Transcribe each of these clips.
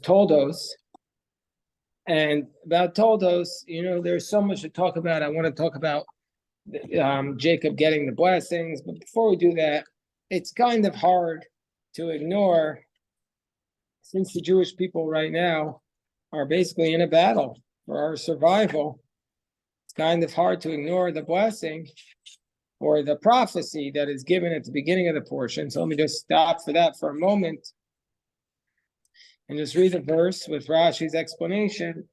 Toledos. And about Toledos, there's so much to talk about. I want to talk about Jacob getting the blessings. But before we do that, it's kind of hard to ignore, since the Jewish people right now are basically in a battle for our survival. It's kind of hard to ignore the blessing or the prophecy that is given at the beginning of the portion. So let me just stop for that for a moment and just read the verse with Rashi's explanation.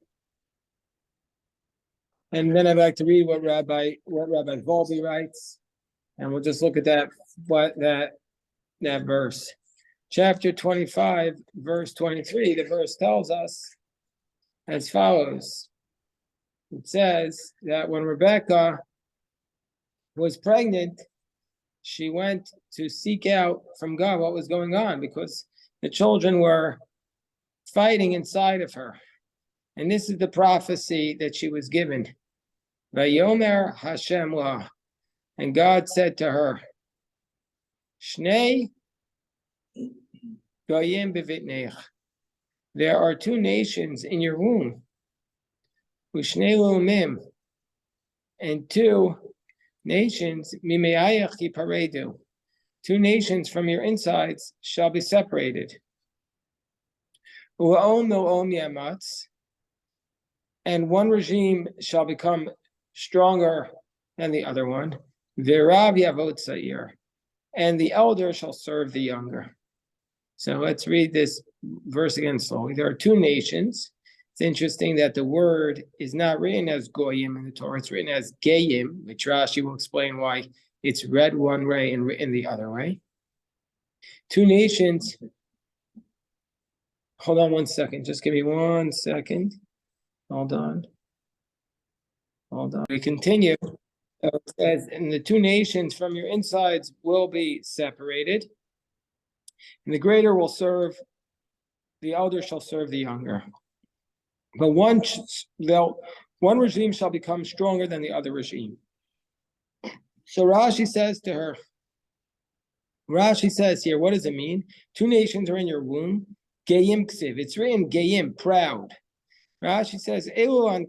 And then I'd like to read what Rabbi Volby writes, and we'll just look at that verse. Chapter 25, verse 23, the verse tells us as follows. It says that when Rebecca was pregnant, she went to seek out from God what was going on, because the children were fighting inside of her. And this is the prophecy that she was given. Vayomer Hashem la. And God said to her, Shnei goyim bevitneich. There are two nations in your womb. Ushnei lumim. And two nations, mimeayach yiparedu. Two nations from your insides shall be separated. U'om mil'om yamatz. And one regime shall become stronger than the other one. V'rav yavot sa'ir. And the elder shall serve the younger. So let's read this verse again slowly. There are two nations. It's interesting that the word is not written as goyim in the Torah. It's written as geyim, which Rashi will explain why it's read one way and written the other way. Two nations. Hold on one second. Just give me 1 second. Hold on. We continue. So it says, and the two nations from your insides will be separated, and the greater will serve, the elder shall serve the younger. But one regime shall become stronger than the other regime. So Rashi says here, what does it mean? Two nations are in your womb. Geyim ksiv. It's written Geyim, proud. Rashi says, Elu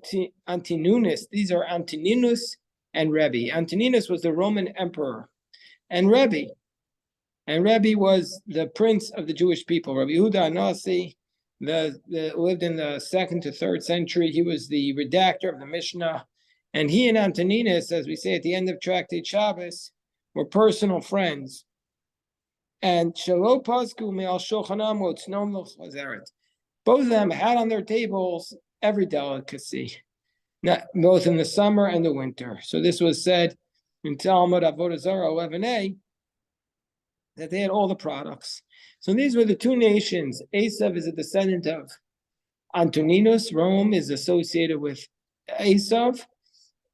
Antininus. These are Antoninus and Rebbe. Antoninus was the Roman emperor, and Rebbe was the prince of the Jewish people. Rabbi Yehuda Anasi, lived in the 2nd to 3rd century. He was the redactor of the Mishnah, and he and Antoninus, as we say at the end of Tractate Shabbos, were personal friends. And Shelo Pasku Me'al Shulchanam Wotznom L'Chazeret. Both of them had on their tables every delicacy, both in the summer and the winter. So this was said in Talmud Avodah Zarah 11a, that they had all the products. So these were the two nations. Esav is a descendant of Antoninus. Rome is associated with Esav,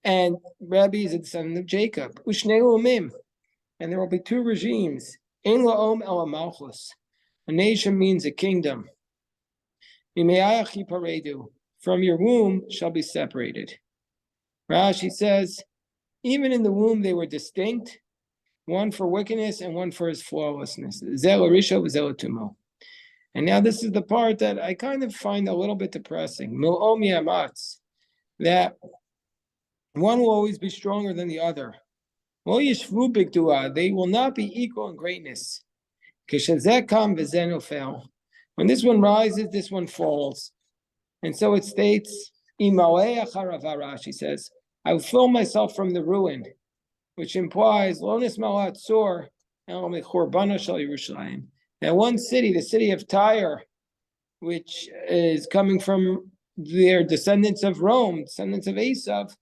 and Rebbe is a descendant of Jacob. Ushnei umim, and there will be two regimes. Ein la'om el malchus. A nation means a kingdom. From your womb shall be separated. Rashi says, even in the womb they were distinct, one for wickedness and one for his flawlessness. And now this is the part that I kind of find a little bit depressing. That one will always be stronger than the other. They will not be equal in greatness. When this one rises, this one falls. And so it states, Rashi says, I will fill myself from the ruin, which implies that one city, the city of Tyre, which is coming from their descendants of Rome, descendants of Esav,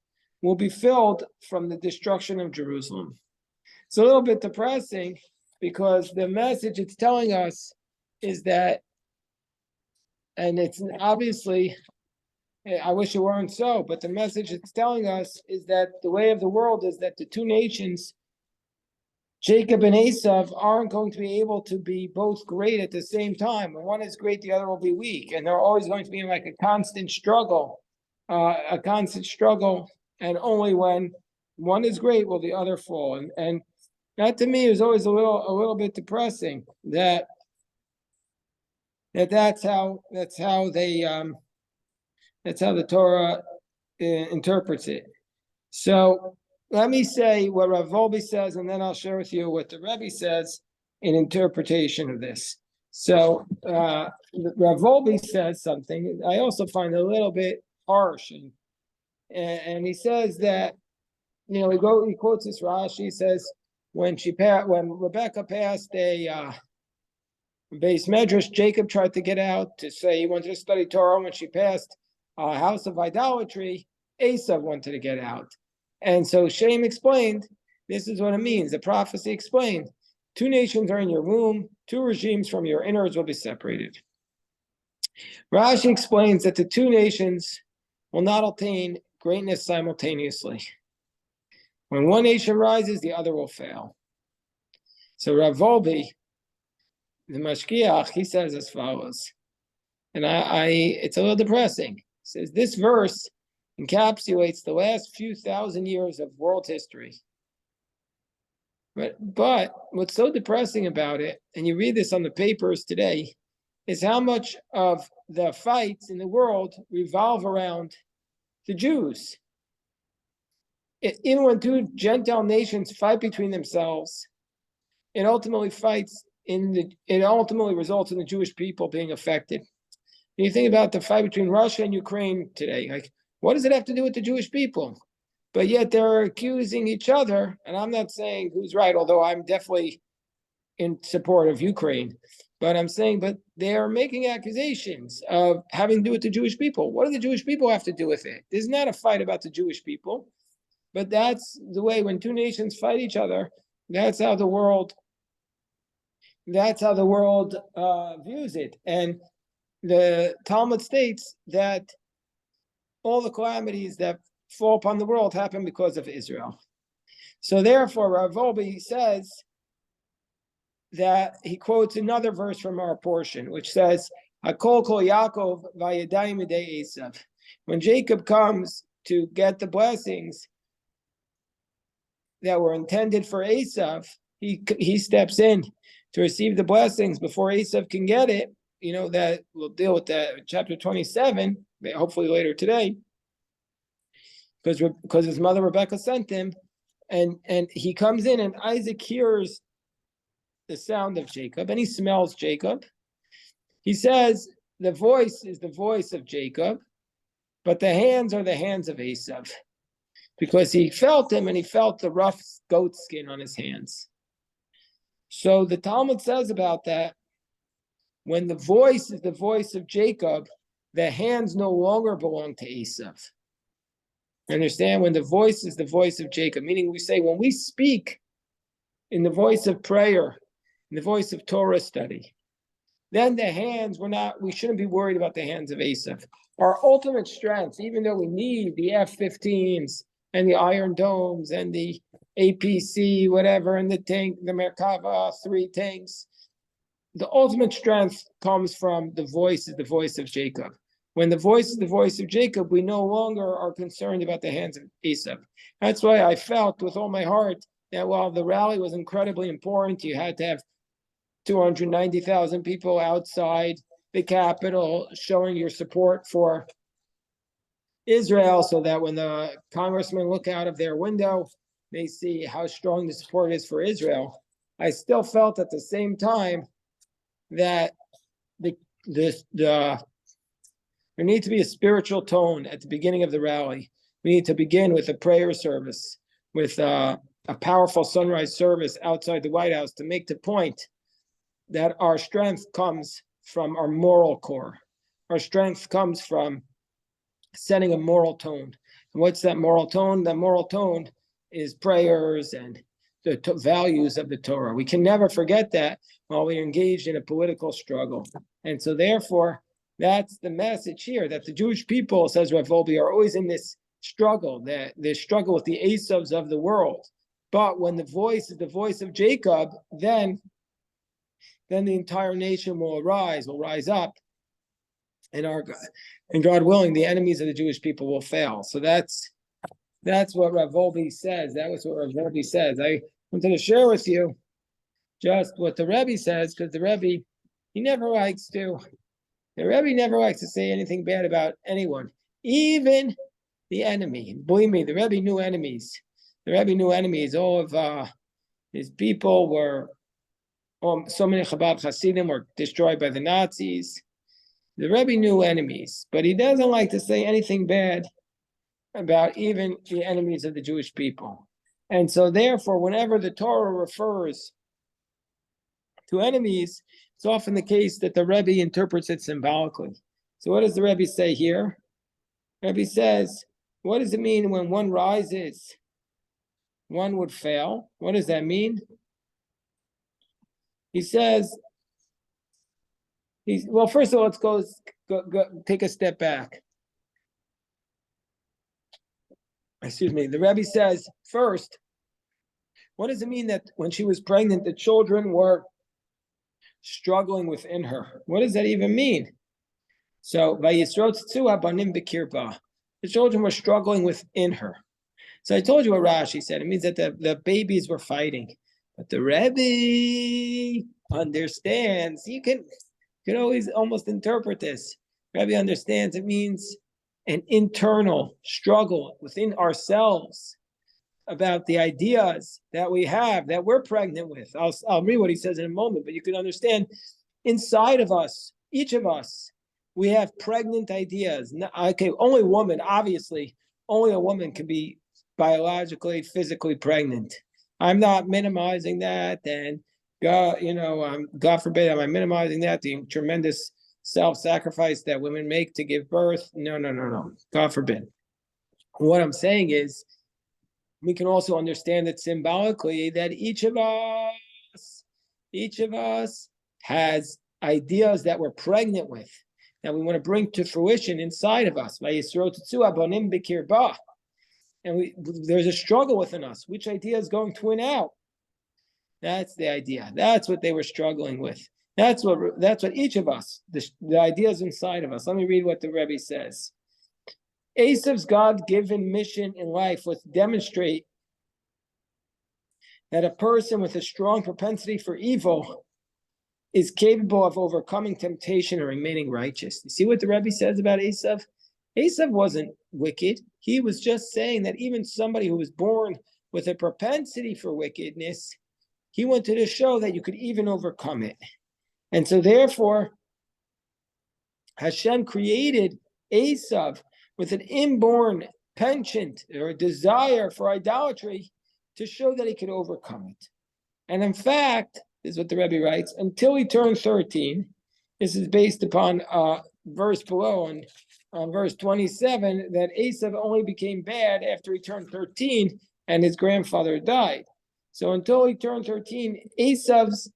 will be filled from the destruction of Jerusalem. It's a little bit depressing, because the message it's telling us is that, and it's obviously, I wish it weren't so, but the message it's telling us is that the way of the world is that the two nations, Jacob and Esav, aren't going to be able to be both great at the same time. When one is great, the other will be weak, and they're always going to be in like a constant struggle, and only when one is great will the other fall. And that to me is always a little bit depressing, that that's how the Torah interprets it. So let me say what Rav Volbe says, and then I'll share with you what the Rebbe says in interpretation of this. So Rav Volbe says something I also find a little bit harsh, and he says that, he quotes this Rashi. He says when Rebecca passed a base medrash, Jacob tried to get out to say he wanted to study Torah. When she passed a house of idolatry, Esav wanted to get out. And so Shem explained, this is what it means. The prophecy explained, 2 nations are in your womb, 2 regimes from your innards will be separated. Rashi explains that the 2 nations will not attain greatness simultaneously. When one nation rises, the other will fail. So Rav Volbe, the Mashkiach, he says as follows, and it's a little depressing. He says this verse encapsulates the last few thousand years of world history. But what's so depressing about it, and you read this on the papers today, is how much of the fights in the world revolve around the Jews. Even when 2 Gentile nations fight between themselves, it ultimately results in the Jewish people being affected. When you think about the fight between Russia and Ukraine today, like, what does it have to do with the Jewish people? But yet they're accusing each other, and I'm not saying who's right, although I'm definitely in support of Ukraine. But I'm saying, but they are making accusations of having to do with the Jewish people. What do the Jewish people have to do with it? This is not a fight about the Jewish people, but that's the way when 2 nations fight each other, that's how the world views it. And the Talmud states that all the calamities that fall upon the world happen because of Israel. So therefore, Rav Volbe says that he quotes another verse from our portion, which says, "Hakol kol Yaakov vayadayim idei Esav." When Jacob comes to get the blessings that were intended for Esav, he steps in to receive the blessings before Esav can get it. That we'll deal with that in chapter 27, hopefully later today, because his mother Rebecca sent him, and he comes in, and Isaac hears the sound of Jacob, and he smells Jacob. He says the voice is the voice of Jacob, but the hands are the hands of Esav, because he felt him, and he felt the rough goat skin on his hands. So the Talmud says about that, when the voice is the voice of Jacob, the hands no longer belong to Esav. Understand? When the voice is the voice of Jacob, meaning we say when we speak in the voice of prayer, in the voice of Torah study, then the hands, we shouldn't be worried about the hands of Esav. Our ultimate strength, even though we need the F-15s and the Iron Domes and the APC, whatever, and the tank, the Merkava 3 tanks, the ultimate strength comes from the voice is the voice of Jacob. When the voice is the voice of Jacob, we no longer are concerned about the hands of Esav. That's why I felt with all my heart that while the rally was incredibly important, you had to have 290,000 people outside the Capitol showing your support for Israel, so that when the congressmen look out of their window, they see how strong the support is for Israel. I still felt at the same time that there needs to be a spiritual tone at the beginning of the rally. We need to begin with a prayer service, with a powerful sunrise service outside the White House, to make the point that our strength comes from our moral core. Our strength comes from setting a moral tone. And what's that moral tone? That moral tone is prayers and the values of the Torah. We can never forget that while we're engaged in a political struggle. And so therefore, that's the message here, that the Jewish people, says Rav Volbe, are always in this struggle, that they struggle with the Esavs of the world. But when the voice is the voice of Jacob, then the entire nation will rise up, and God willing, the enemies of the Jewish people will fail. So that's what Rav Volbe says. That was what Rav Volbe says. I wanted to share with you just what the Rebbe says, because the Rebbe, he never likes to The Rebbe never likes to say anything bad about anyone, even the enemy. Believe me, the Rebbe knew enemies. The Rebbe knew enemies. All of his people were, so many Chabad Hasidim were destroyed by the Nazis. The Rebbe knew enemies, but he doesn't like to say anything bad about even the enemies of the Jewish people. And so therefore, whenever the Torah refers to enemies, it's often the case that the Rebbe interprets it symbolically. So what does the Rebbe say here? Rebbe says, what does it mean when one rises, one would fail? What does that mean? He says, well, first of all, let's go take a step back. Excuse me. The Rebbe says, first, what does it mean that when she was pregnant, the children were struggling within her? What does that even mean? So, the children were struggling within her. So I told you what Rashi said. It means that the babies were fighting. But the Rebbe understands. You can always almost interpret this. Rebbe understands it means an internal struggle within ourselves about the ideas that we have, that we're pregnant with. I'll read what he says in a moment, but you can understand inside of us, each of us, we have pregnant ideas. Okay, only a woman, obviously, only a woman can be biologically, physically pregnant. I'm not minimizing that, and God forbid, am I minimizing that, the tremendous self-sacrifice that women make to give birth? No. God forbid. What I'm saying is, we can also understand it symbolically that each of us has ideas that we're pregnant with, that we want to bring to fruition inside of us. And there's a struggle within us. Which idea is going to win out? That's the idea. That's what they were struggling with. That's what each of us, the ideas inside of us. Let me read what the Rebbe says. Esav's God-given mission in life was to demonstrate that a person with a strong propensity for evil is capable of overcoming temptation and remaining righteous. You see what the Rebbe says about Esav? Esav wasn't wicked. He was just saying that even somebody who was born with a propensity for wickedness, he wanted to show that you could even overcome it. And so therefore, Hashem created Esav with an inborn penchant or a desire for idolatry to show that he could overcome it. And in fact, this is what the Rebbe writes, until he turned 13, this is based upon verse below on verse 27, that Esav only became bad after he turned 13 and his grandfather died. So until he turned 13, Esav's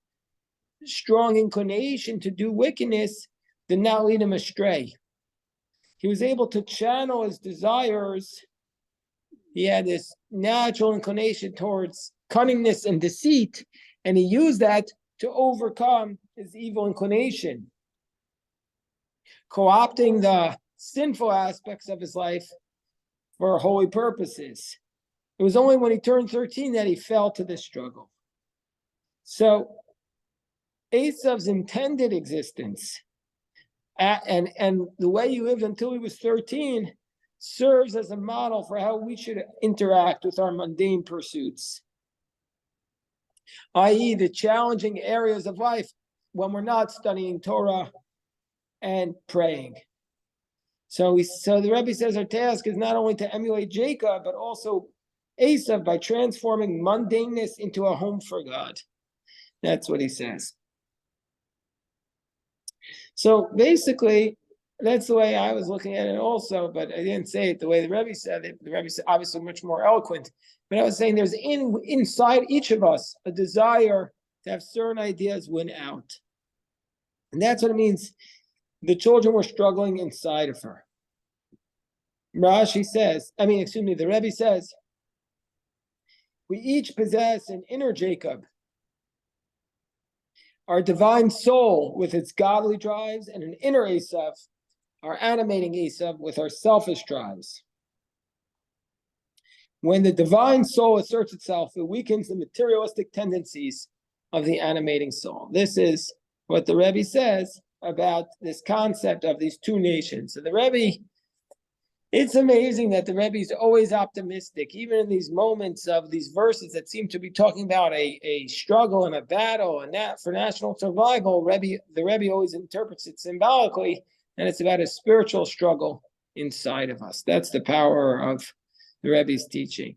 strong inclination to do wickedness did not lead him astray. He was able to channel his desires. He had this natural inclination towards cunningness and deceit, and he used that to overcome his evil inclination, co-opting the sinful aspects of his life for holy purposes. It was only when he turned 13 that he fell to this struggle. So Esav's intended existence and the way he lived until he was 13 serves as a model for how we should interact with our mundane pursuits, i.e. the challenging areas of life when we're not studying Torah and praying. So the Rebbe says our task is not only to emulate Jacob, but also Esav by transforming mundaneness into a home for God. That's what he says. So basically, that's the way I was looking at it also, but I didn't say it the way the Rebbe said it. The Rebbe is obviously much more eloquent. But I was saying there's inside each of us a desire to have certain ideas win out. And that's what it means. The children were struggling inside of her. The Rebbe says, we each possess an inner Jacob, our divine soul with its godly drives, and an inner Esav, our animating Esav with our selfish drives. When the divine soul asserts itself, it weakens the materialistic tendencies of the animating soul. This is what the Rebbe says about this concept of these two nations. So the Rebbe, it's amazing that the Rebbe is always optimistic, even in these moments of these verses that seem to be talking about a struggle and a battle and that for national survival. The Rebbe always interprets it symbolically, and it's about a spiritual struggle inside of us. That's the power of the Rebbe's teaching.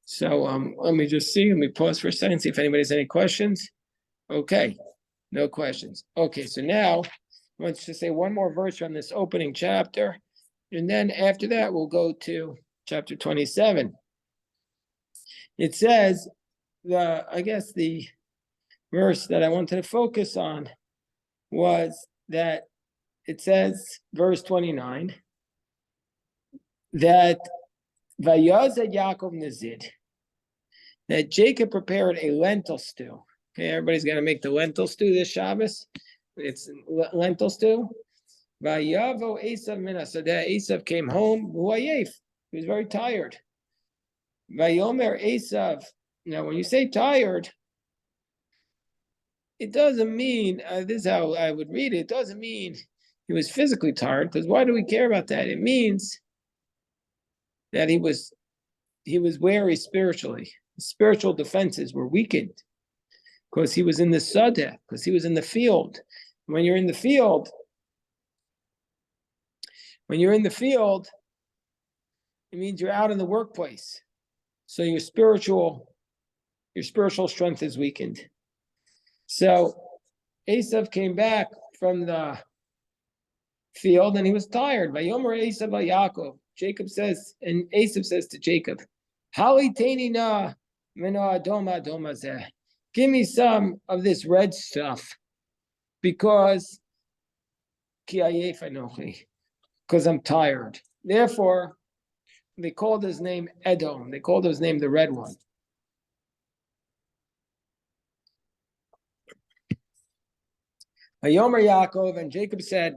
So let me just see. Let me pause for a second, see if anybody has any questions. Okay, no questions. Okay, so now I want to say one more verse from this opening chapter. And then after that, we'll go to chapter 27. It says, I guess the verse that I wanted to focus on was that it says, verse 29, that Vayazed Yaakov Nazid, that Jacob prepared a lentil stew. Okay, everybody's going to make the lentil stew this Shabbos. It's lentil stew. Vayavo Esav min hasadeh. Esav came home. He was very tired. Vayomer Esav. Now, when you say tired, it doesn't mean, this is how I would read it, it doesn't mean he was physically tired, because why do we care about that? It means that he was weary spiritually. His spiritual defenses were weakened because he was in the sadeh, because he was in the field. When you're in the field, it means you're out in the workplace. So your spiritual strength is weakened. So Esav came back from the field and he was tired. Vayomer Esav Yaakov. Jacob says, and Esav says to Jacob, Haliteni na meno adoma zeh. Give me some of this red stuff, because I'm tired. Therefore, they called his name Edom. They called his name the Red One. Vayomer Yaakov, and Jacob said,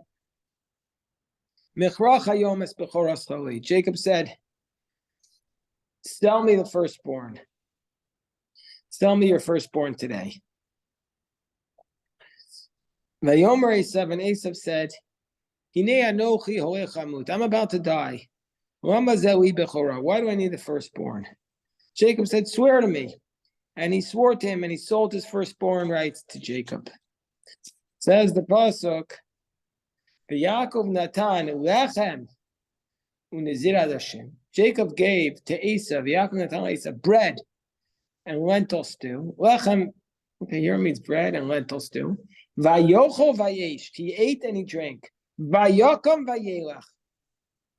Michrach hayom es bechoras choli. Jacob said, sell me the firstborn. Sell me your firstborn today. Vayomer Esav, and Esav said, Hinei anochi holech hamut. I'm about to die. Why do I need the firstborn? Jacob said, swear to me. And he swore to him, and he sold his firstborn rights to Jacob. Says the pasuk, Yaakov Natan lechem unizir ad Hashem. Jacob gave to Esav, Yaakov Natan Esav, bread and lentil stew. Lechem, okay, here means bread and lentil stew. Vayochel vayesh, he ate and he drank. Vayakam vayelach.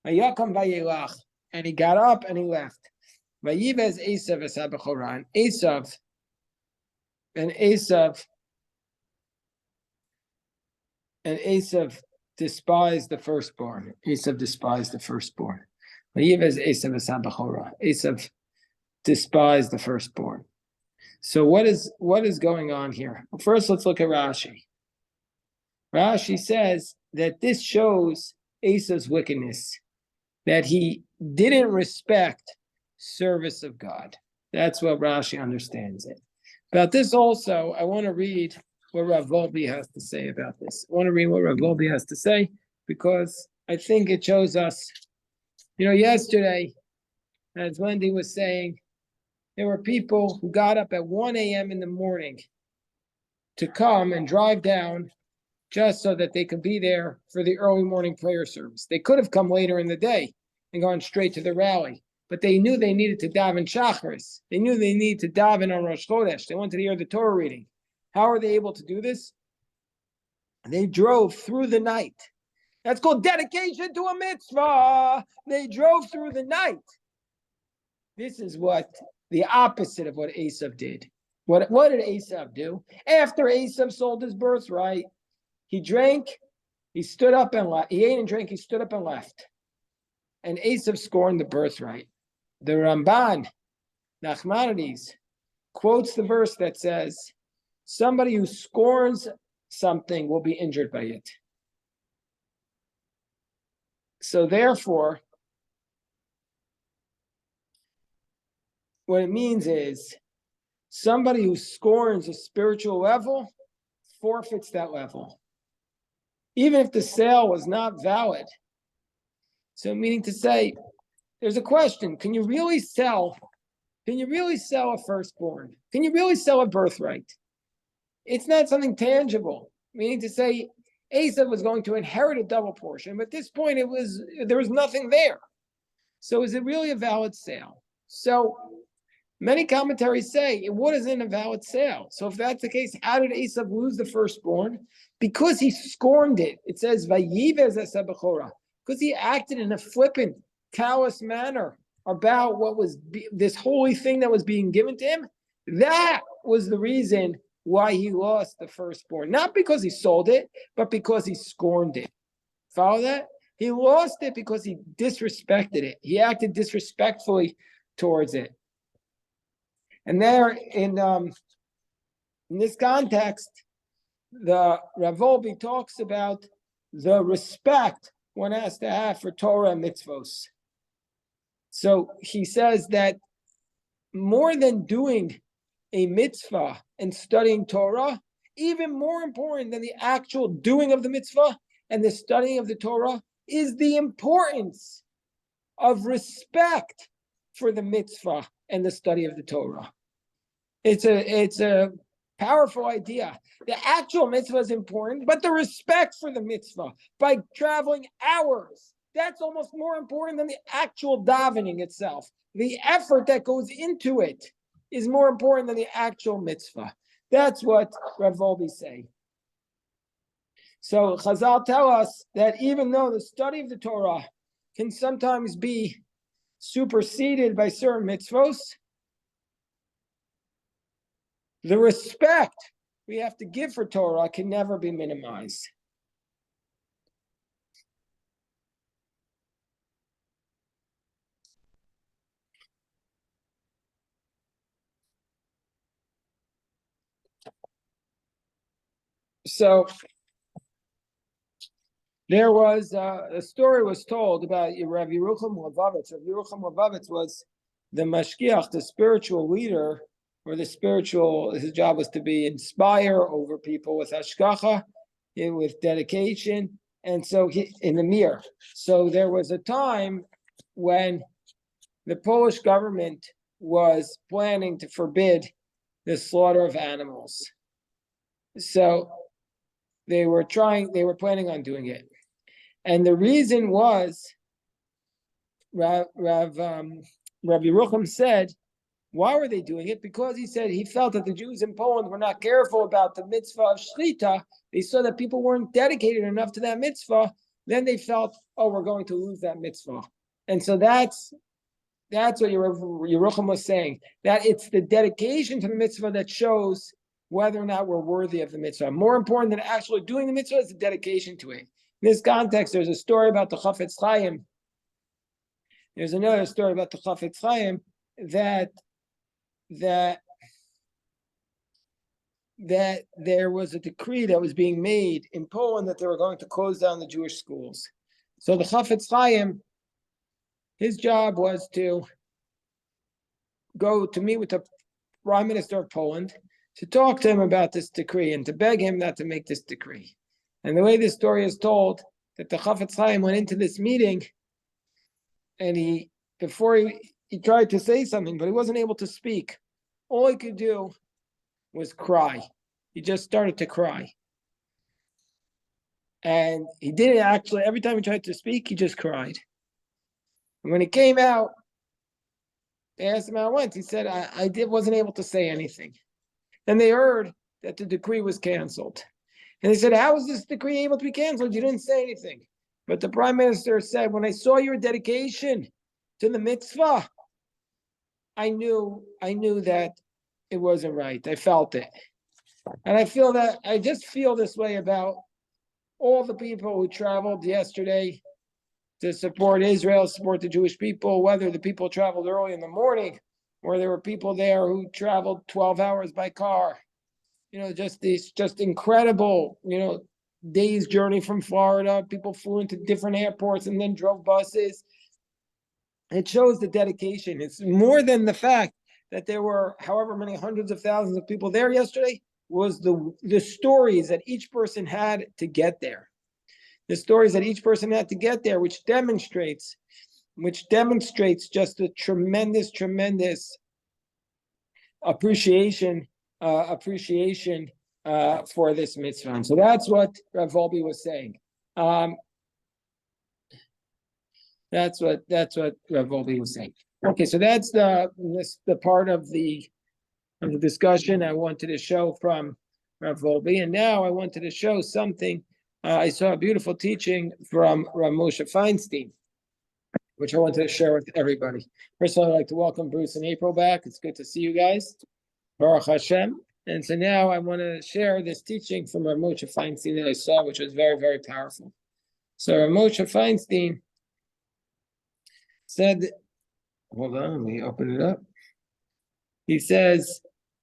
Vayakam vayelach, and he got up and he left. Vayivez Esav esabechoran. Esav despised the firstborn. Esav despised the firstborn. Vayivez Esav esabechoran. Esav despised the firstborn. So what is going on here? Well, first, let's look at Rashi. Rashi says that this shows Esav's wickedness, that he didn't respect service of God. That's what Rashi understands it. About this also, I want to read what Rav Volbe has to say about this. I want to read what Rav Volbe has to say, because I think it shows us, yesterday, as Wendy was saying, there were people who got up at 1 a.m. in the morning to come and drive down just so that they could be there for the early morning prayer service. They could have come later in the day and gone straight to the rally, but they knew they needed to daven Shacharis. They knew they needed to daven on Rosh Chodesh. They wanted to hear the Torah reading. How are they able to do this? They drove through the night. That's called dedication to a mitzvah. They drove through the night. This is what the opposite of what Esav did. What did Esav do? After Esav sold his birthright, he drank, he stood up and left. He ate and drank, he stood up and left. And Esav scorned the birthright. The Ramban, Nachmanides, quotes the verse that says, somebody who scorns something will be injured by it. So therefore, what it means is somebody who scorns a spiritual level forfeits that level. even if the sale was not valid. So meaning to say, there's a question, can you really sell a firstborn? Can you really sell a birthright? It's not something tangible, meaning to say Esav was going to inherit a double portion, but at this point there was nothing there. So is it really a valid sale? So many commentaries say it wasn't a valid sale. So if that's the case, how did Esav lose the firstborn? Because he scorned it. It says Vayivez Esav b'chora, because he acted in a flippant, callous manner about what was this holy thing that was being given to him. That was the reason why he lost the firstborn. Not because he sold it, but because he scorned it. Follow that? He lost it because he disrespected it. He acted disrespectfully towards it. And there in this context, the Rav Wolbe talks about the respect one has to have for Torah and mitzvos. So he says that more than doing a mitzvah and studying Torah, even more important than the actual doing of the mitzvah and the studying of the Torah, is the importance of respect for the mitzvah and the study of the Torah. It's a powerful idea. The actual mitzvah is important, but the respect for the mitzvah by traveling hours, that's almost more important than the actual davening itself. The effort that goes into it is more important than the actual mitzvah. That's what Rav Wolbe say. So Chazal tell us that even though the study of the Torah can sometimes be superseded by certain mitzvos, the respect we have to give for Torah can never be minimized. So there was a story was told about Rav Yerucham Levavitz. Rav Yerucham Levavitz was the mashgiach, the spiritual leader, or his job was to inspire over people with hashgacha, with dedication, and so in the mir. So there was a time when the Polish government was planning to forbid the slaughter of animals. So they were planning on doing it. And the reason was, Rav Yerucham said, why were they doing it? Because he said he felt that the Jews in Poland were not careful about the mitzvah of shechita. They saw that people weren't dedicated enough to that mitzvah. Then they felt, oh, we're going to lose that mitzvah. And so that's what Yerucham was saying, that it's the dedication to the mitzvah that shows whether or not we're worthy of the mitzvah. More important than actually doing the mitzvah is the dedication to it. In this context, there's a story about the Chafetz Chaim. There's another story about the Chafetz Chaim that there was a decree that was being made in Poland that they were going to close down the Jewish schools. So the Chafetz Chaim, his job was to go to meet with the Prime Minister of Poland to talk to him about this decree and to beg him not to make this decree. And the way this story is told, that the Chafetz Chaim went into this meeting and he tried to say something, but he wasn't able to speak. All he could do was cry. He just started to cry. And he didn't actually, every time he tried to speak, he just cried. And when he came out, they asked him how it went. He said, I wasn't able to say anything. Then they heard that the decree was canceled. And they said, how was this decree able to be canceled? You didn't say anything. But the prime minister said, when I saw your dedication to the mitzvah, I knew that it wasn't right. I felt it. And I just feel this way about all the people who traveled yesterday to support Israel, support the Jewish people, whether the people traveled early in the morning or there were people there who traveled 12 hours by car. Just incredible, days journey from Florida. People flew into different airports and then drove buses. It shows the dedication. It's more than the fact that there were however many hundreds of thousands of people there yesterday, was the stories that each person had to get there. the stories that each person had to get there, which demonstrates just a tremendous appreciation for this mitzvah. And so that's what Rav Volbe was saying. That's what Rav Volbe was saying. Okay, so that's the part of the discussion I wanted to show from Rav Volbe, and now I wanted to show something. I saw a beautiful teaching from Rav Moshe Feinstein, which I wanted to share with everybody. First of all, I'd like to welcome Bruce and April back. It's good to see you guys. Baruch Hashem. And so now I want to share this teaching from Rav Moshe Feinstein that I saw, which was very, very powerful. So Rav Moshe Feinstein said, hold on, let me open it up. He says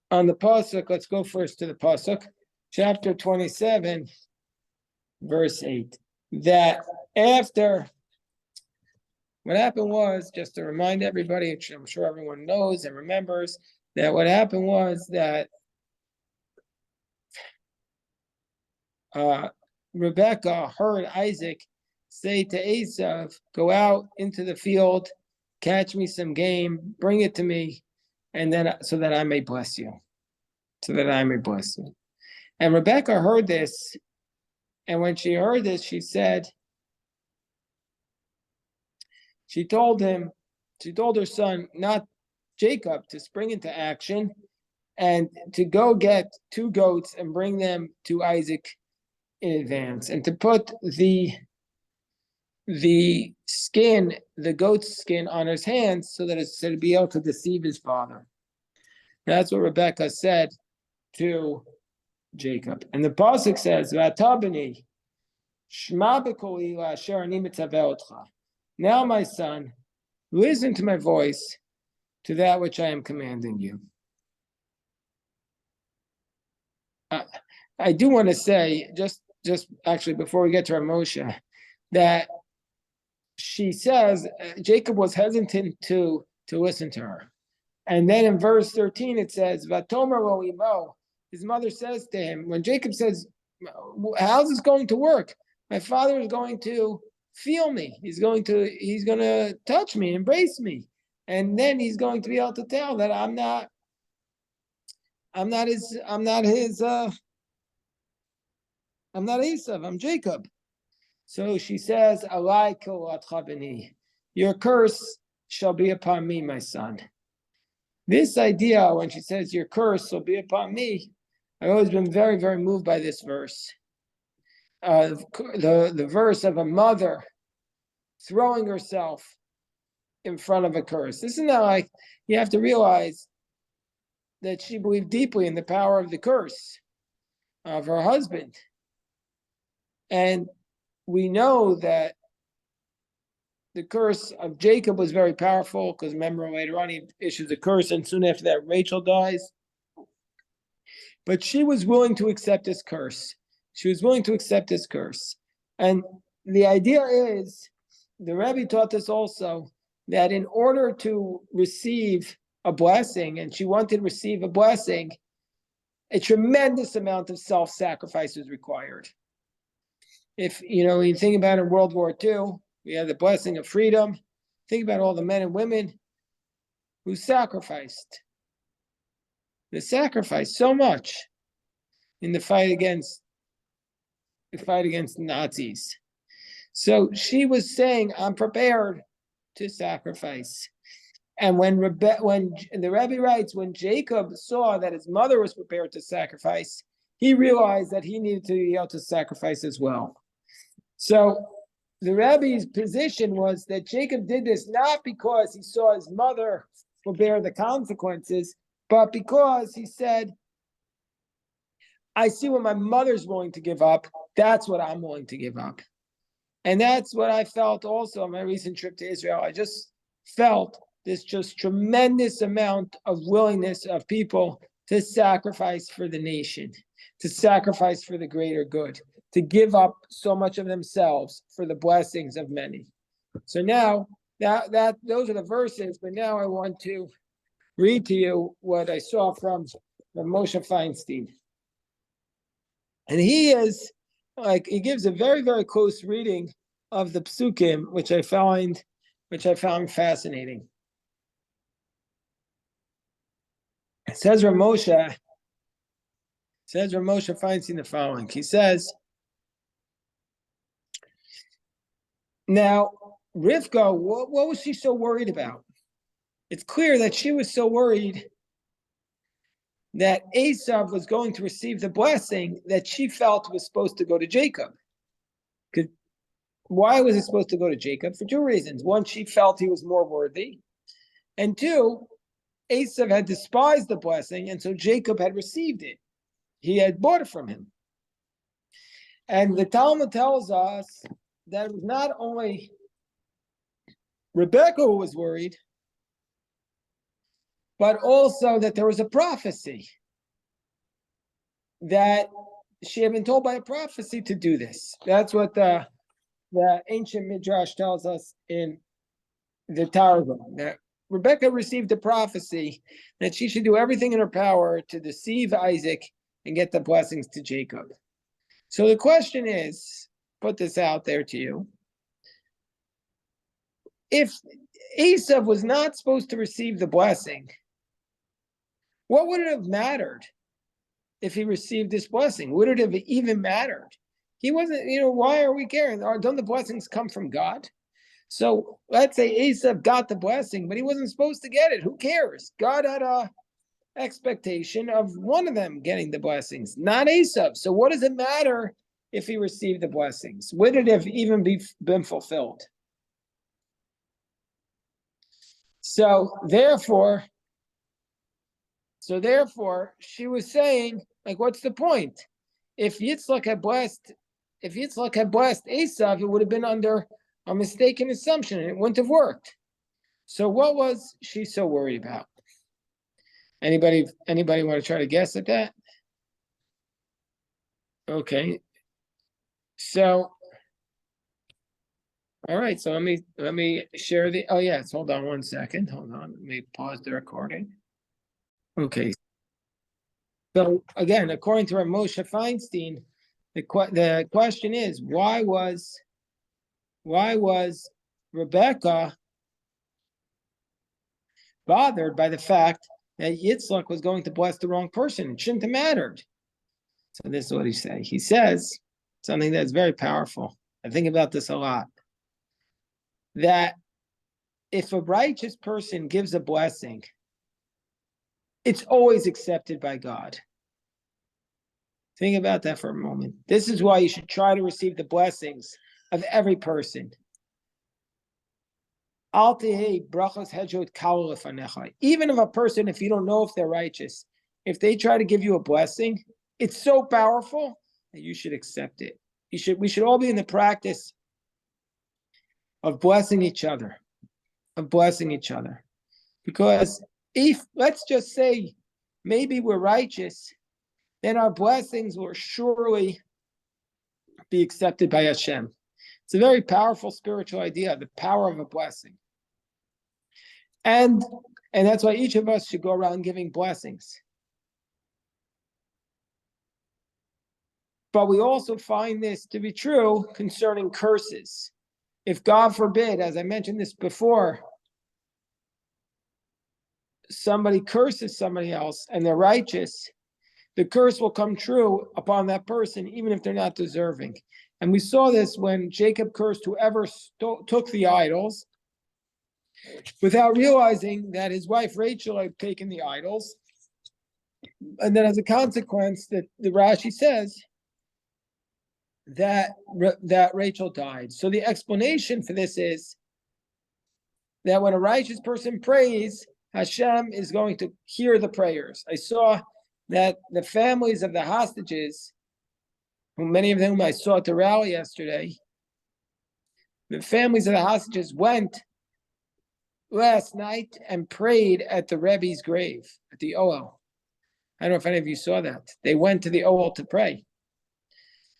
on the pasuk, let's go first to the pasuk, chapter 27, verse 8, that after what happened was, just to remind everybody, which I'm sure everyone knows and remembers, that what happened was that Rebecca heard Isaac say to Esav, go out into the field, catch me some game, bring it to me, and then so that I may bless you. And Rebecca heard this, and when she heard this, she told her son, not Jacob, to spring into action and to go get 2 goats and bring them to Isaac in advance, and to put the goat's skin on his hands so that it's to be able to deceive his father. That's what Rebecca said to Jacob. And the pasuk says, "V'atabani shma b'koli la'asher ani mitzaveh otcha." Now, my son, listen to my voice, to that which I am commanding you. I do want to say, just actually before we get to Moshe, that she says Jacob was hesitant to listen to her. And then in verse 13 it says, Vatomer lo imo, his mother says to him, when Jacob says, how's this going to work? My father is going to feel me. He's going to touch me, embrace me. And then he's going to be able to tell that I'm not Esav, I'm Jacob. So she says, Alai kolatcha b'ni, your curse shall be upon me, my son. This idea, when she says your curse will be upon me, I've always been very, very moved by this verse. The verse of a mother throwing herself in front of a curse. This is not like, you have to realize that she believed deeply in the power of the curse of her husband. And we know that the curse of Jacob was very powerful, because remember later on he issues a curse, and soon after that Rachel dies. But she was willing to accept this curse. And the idea is, the Rebbe taught us also, that in order to receive a blessing, and she wanted to receive a blessing, a tremendous amount of self-sacrifice is required. If you think about in World War II, we had the blessing of freedom. Think about all the men and women who sacrificed. They sacrificed so much in the fight against the Nazis. So she was saying, I'm prepared to sacrifice. And when the Rebbe writes, when Jacob saw that his mother was prepared to sacrifice, he realized that he needed to be able to sacrifice as well. So the Rebbe's position was that Jacob did this not because he saw his mother will bear the consequences, but because he said, I see what my mother's willing to give up. That's what I'm willing to give up. And that's what I felt also on my recent trip to Israel. I just felt this just tremendous amount of willingness of people to sacrifice for the nation, to sacrifice for the greater good, to give up so much of themselves for the blessings of many. So now that those are the verses, but now I want to read to you what I saw from Moshe Feinstein. And he is like he gives a very, very close reading of the psukim, which I found fascinating. It says Ramosha Feinstein the following. He says, now, Rivka, what was she so worried about? It's clear that she was so worried that Esav was going to receive the blessing that she felt was supposed to go to Jacob. Why was it supposed to go to Jacob? For two reasons. One, she felt he was more worthy. And two, Esav had despised the blessing, and so Jacob had received it. He had bought it from him. And the Talmud tells us that it was not only Rebecca who was worried, but also that there was a prophecy that she had been told by a prophecy to do this. That's what the ancient Midrash tells us in the Targum, that Rebecca received a prophecy that she should do everything in her power to deceive Isaac and get the blessings to Jacob. So the question is, put this out there to you. If Esav was not supposed to receive the blessing, what would it have mattered if he received this blessing? Would it have even mattered? He wasn't, why are we caring? Don't the blessings come from God? So let's say Esav got the blessing, but he wasn't supposed to get it. Who cares? God had a expectation of one of them getting the blessings, not Esav. So what does it matter if he received the blessings? Would it have even been fulfilled? So therefore, she was saying, like, what's the point? If Yitzchak had blessed Esav, it would have been under a mistaken assumption, and it wouldn't have worked. So what was she so worried about? Anybody want to try to guess at that? Okay. So, all right. So let me share the. Oh yes. Hold on one second. Hold on. Let me pause the recording. Okay. So again, according to Moshe Feinstein, the question is, why was Rebecca bothered by the fact that Yitzchak was going to bless the wrong person? It shouldn't have mattered. So this is what he says. He says something that's very powerful. I think about this a lot. That if a righteous person gives a blessing, it's always accepted by God. Think about that for a moment. This is why you should try to receive the blessings of every person. Even if a person, if you don't know if they're righteous, if they try to give you a blessing, it's so powerful that you should accept it. We should all be in the practice of blessing each other. Because if, let's just say, maybe we're righteous, then our blessings will surely be accepted by Hashem. It's a very powerful spiritual idea, the power of a blessing. And that's why each of us should go around giving blessings. But we also find this to be true concerning curses. If God forbid, as I mentioned this before, somebody curses somebody else and they're righteous, the curse will come true upon that person, even if they're not deserving. And we saw this when Jacob cursed whoever took the idols without realizing that his wife Rachel had taken the idols. And then as a consequence, the Rashi says that Rachel died. So the explanation for this is that when a righteous person prays, Hashem is going to hear the prayers. I saw that the families of the hostages, many of whom I saw at the rally yesterday, the families of the hostages went last night and prayed at the Rebbe's grave, at the Ohel. I don't know if any of you saw that. They went to the Ohel to pray.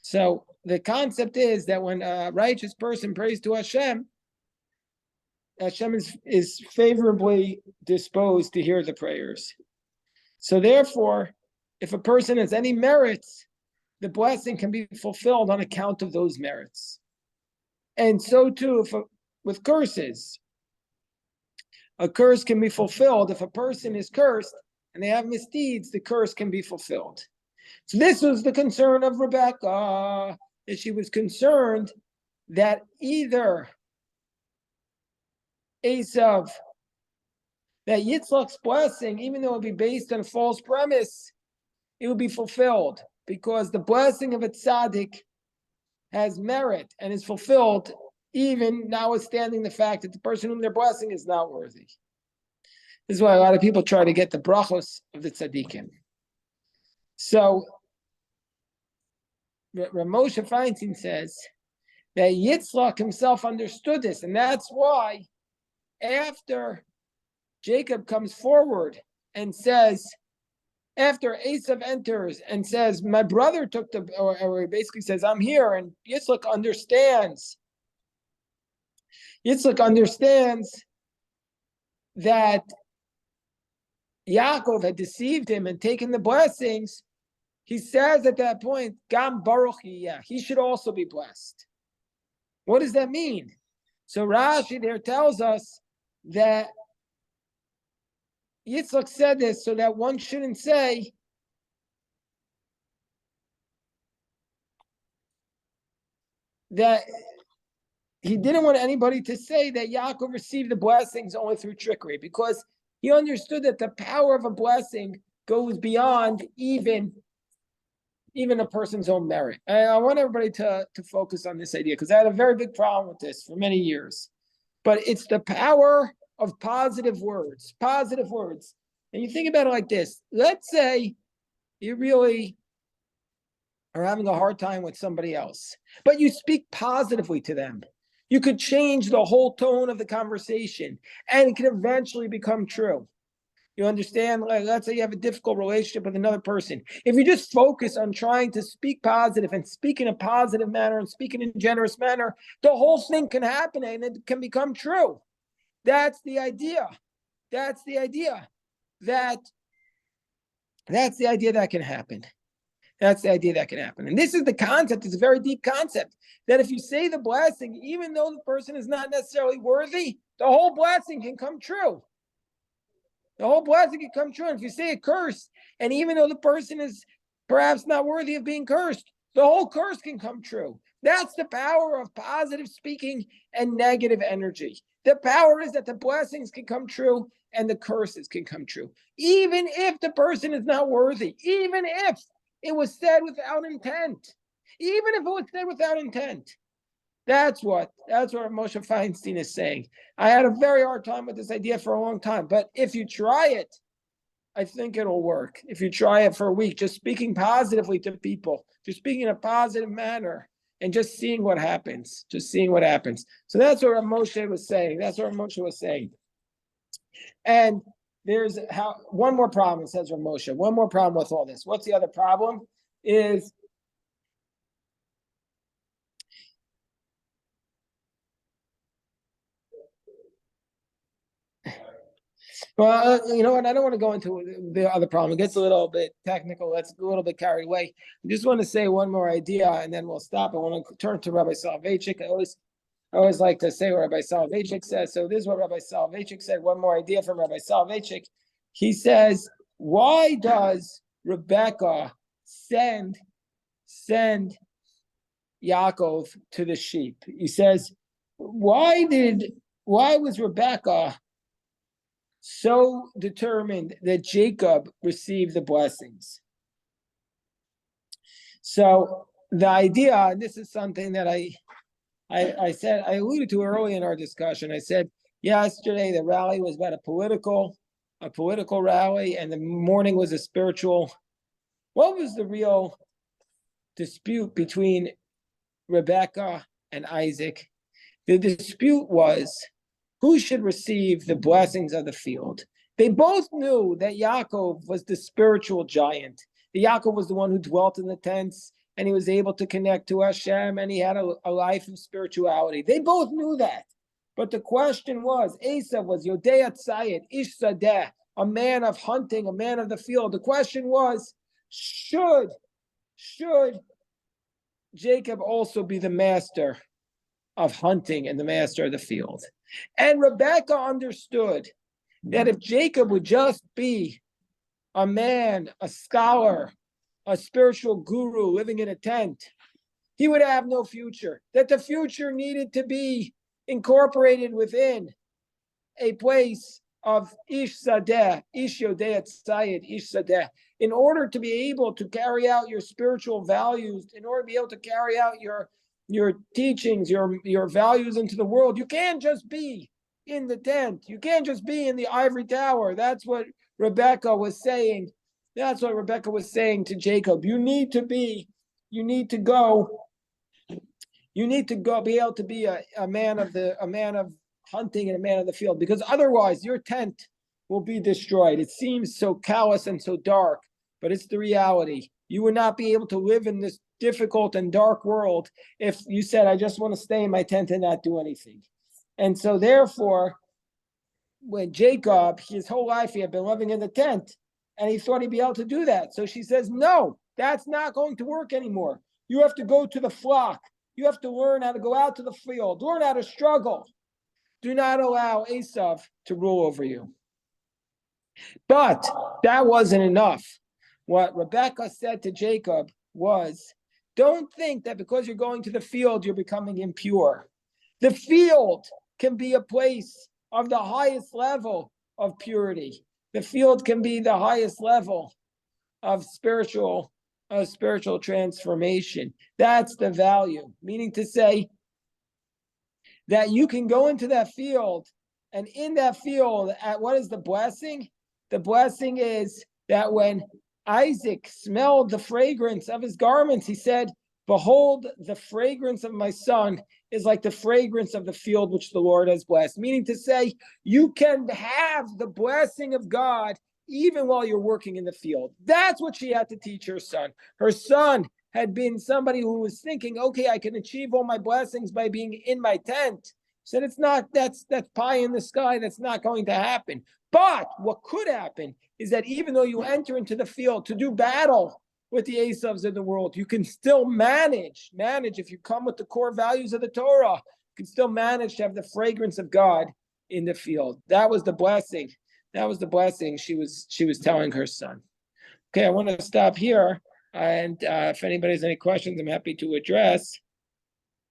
So the concept is that when a righteous person prays to Hashem, Hashem is favorably disposed to hear the prayers. So therefore, if a person has any merits, the blessing can be fulfilled on account of those merits. And so too, with curses, a curse can be fulfilled. If a person is cursed and they have misdeeds, the curse can be fulfilled. So this was the concern of Rebecca, that she was concerned that either Esav, that Yitzchak's blessing, even though it would be based on a false premise, it would be fulfilled because the blessing of a tzaddik has merit and is fulfilled even notwithstanding the fact that the person whom they're blessing is not worthy. This is why a lot of people try to get the brachos of the tzaddikim. So Moshe Feinstein says that Yitzchak himself understood this, and that's why after Jacob comes forward and says, after Esav enters and says, my brother took the, or he basically says, I'm here, and Yitzchak understands that Yaakov had deceived him and taken the blessings. He says at that point, Gam Baruch Yiyeh, he should also be blessed. What does that mean? So Rashi there tells us that Yitzchak said this so that one shouldn't say that he didn't want anybody to say that Yaakov received the blessings only through trickery, because he understood that the power of a blessing goes beyond even a person's own merit. And I want everybody to focus on this idea, because I had a very big problem with this for many years. But it's the power of positive words. And you think about it like this. Let's say you really are having a hard time with somebody else, but you speak positively to them. You could change the whole tone of the conversation, and it can eventually become true. You understand? Like, let's say you have a difficult relationship with another person. If you just focus on trying to speak positive and speak in a positive manner and speak in a generous manner, the whole thing can happen and it can become true. That's the idea. That's the idea that can happen. That's the idea that can happen. And this is the concept. It's a very deep concept that if you say the blessing, even though the person is not necessarily worthy, the whole blessing can come true. The whole blessing can come true. And if you say a curse, and even though the person is perhaps not worthy of being cursed, the whole curse can come true. That's the power of positive speaking and negative energy. The power is that the blessings can come true and the curses can come true. Even if the person is not worthy, even if it was said without intent. Even if it was said without intent. That's what Moshe Feinstein is saying. I had a very hard time with this idea for a long time, but if you try it, I think it'll work. If you try it for a week, just speaking positively to people, just speaking in a positive manner, and just seeing what happens. So that's what Moshe was saying. And there's one more problem, says Moshe. One more problem with all this. What's the other problem? Is well, you know what? I don't want to go into the other problem. It gets a little bit technical. Let's a little bit carried away. I just want to say one more idea, and then we'll stop. I want to turn to Rabbi Soloveitchik. I always like to say what Rabbi Soloveitchik says. So this is what Rabbi Soloveitchik said. One more idea from Rabbi Soloveitchik. He says, why does Rebecca send Yaakov to the sheep? He says, why was Rebecca so determined that Jacob received the blessings? So the idea, and this is something that I said, I alluded to early in our discussion. I said yesterday the rally was about a political rally, and the morning was a spiritual. What was the real dispute between Rebecca and Isaac? The dispute was who should receive the blessings of the field. They both knew that Yaakov was the spiritual giant. Yaakov was the one who dwelt in the tents, and he was able to connect to Hashem, and he had a life of spirituality. They both knew that. But the question was, Esav was Yodei Tzayid, Ish Sadeh, a man of hunting, a man of the field. The question was, should Jacob also be the master of hunting and the master of the field. And Rebekah understood that if Jacob would just be a man, a scholar, a spiritual guru living in a tent, he would have no future. That the future needed to be incorporated within a place of Ish Sadeh, Ish Yodeh Tzayid, Ish Sadeh, in order to be able to carry out your spiritual values, in order to be able to carry out your teachings, your values into the world. You can't just be in the tent. You can't just be in the ivory tower. That's what Rebekah was saying. That's what Rebekah was saying to Jacob. You need to go, be able to be a man of hunting and a man of the field, because otherwise your tent will be destroyed. It seems so callous and so dark, but it's the reality. You would not be able to live in this difficult and dark world if you said, I just want to stay in my tent and not do anything. And so therefore, when Jacob, his whole life, he had been living in the tent, and he thought he'd be able to do that. So she says, no, that's not going to work anymore. You have to go to the flock. You have to learn how to go out to the field, learn how to struggle. Do not allow Esav to rule over you. But that wasn't enough. What Rebekah said to Jacob was, don't think that because you're going to the field, you're becoming impure. The field can be a place of the highest level of purity. The field can be the highest level of spiritual transformation. That's the value. Meaning to say that you can go into that field, and in that field, what is the blessing? The blessing is that when Isaac smelled the fragrance of his garments, he said, behold, the fragrance of my son is like the fragrance of the field which the Lord has blessed. Meaning to say, you can have the blessing of God even while you're working in the field. That's what she had to teach her son. Her son had been somebody who was thinking, okay, I can achieve all my blessings by being in my tent. Said it's not, that's pie in the sky. That's not going to happen. But what could happen is that even though you enter into the field to do battle with the Esavs in the world, you can still manage if you come with the core values of the Torah, you can still manage to have the fragrance of God in the field. That was the blessing. That was the blessing she was telling her son. Okay, I want to stop here. And if anybody has any questions, I'm happy to address.